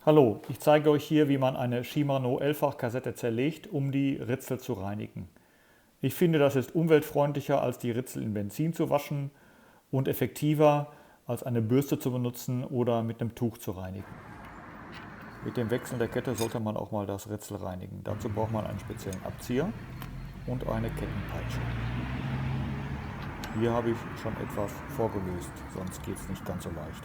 Hallo, ich zeige euch hier, wie man eine Shimano 11-fach Kassette zerlegt, um die Ritzel zu reinigen. Ich finde, das ist umweltfreundlicher, als die Ritzel in Benzin zu waschen und effektiver, als eine Bürste zu benutzen oder mit einem Tuch zu reinigen. Mit dem Wechseln der Kette sollte man auch mal das Ritzel reinigen. Dazu braucht man einen speziellen Abzieher und eine Kettenpeitsche. Hier habe ich schon etwas vorgelöst, sonst geht es nicht ganz so leicht.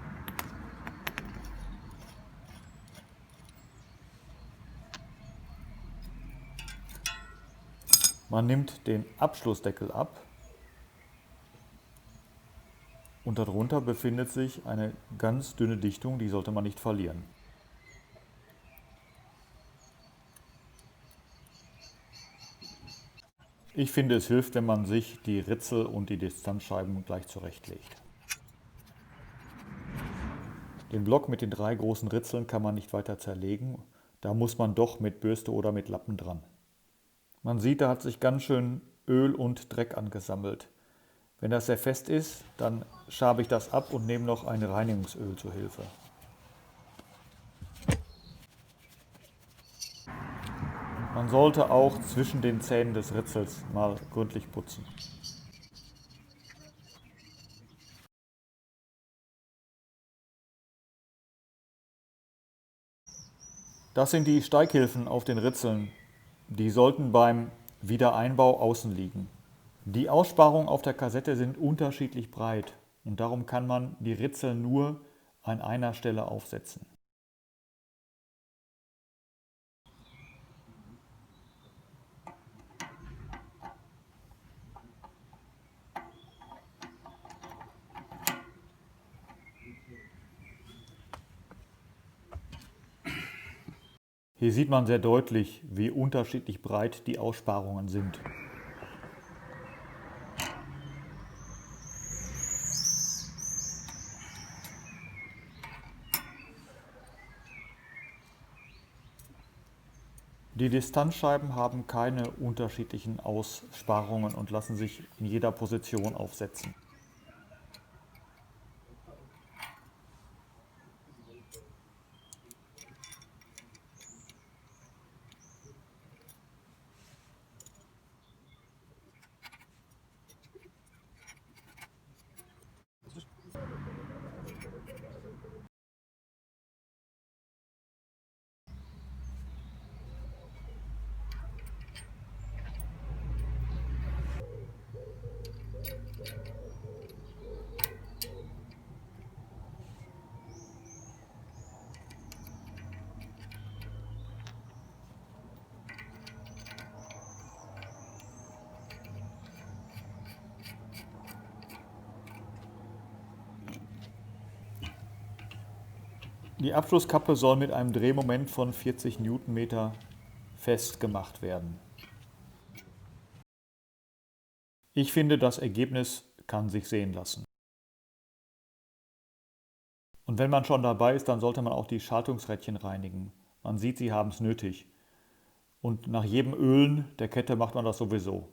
Man nimmt den Abschlussdeckel ab und darunter befindet sich eine ganz dünne Dichtung, die sollte man nicht verlieren. Ich finde, es hilft, wenn man sich die Ritzel und die Distanzscheiben gleich zurechtlegt. Den Block mit den 3 großen Ritzeln kann man nicht weiter zerlegen, da muss man doch mit Bürste oder mit Lappen dran. Man sieht, da hat sich ganz schön Öl und Dreck angesammelt. Wenn das sehr fest ist, dann schabe ich das ab und nehme noch ein Reinigungsöl zur Hilfe. Man sollte auch zwischen den Zähnen des Ritzels mal gründlich putzen. Das sind die Steighilfen auf den Ritzeln. Die sollten beim Wiedereinbau außen liegen. Die Aussparungen auf der Kassette sind unterschiedlich breit und darum kann man die Ritzel nur an einer Stelle aufsetzen. Hier sieht man sehr deutlich, wie unterschiedlich breit die Aussparungen sind. Die Distanzscheiben haben keine unterschiedlichen Aussparungen und lassen sich in jeder Position aufsetzen. Die Abschlusskappe soll mit einem Drehmoment von 40 Newtonmeter festgemacht werden. Ich finde, das Ergebnis kann sich sehen lassen. Und wenn man schon dabei ist, dann sollte man auch die Schaltungsrädchen reinigen. Man sieht, sie haben es nötig. Und nach jedem Ölen der Kette macht man das sowieso.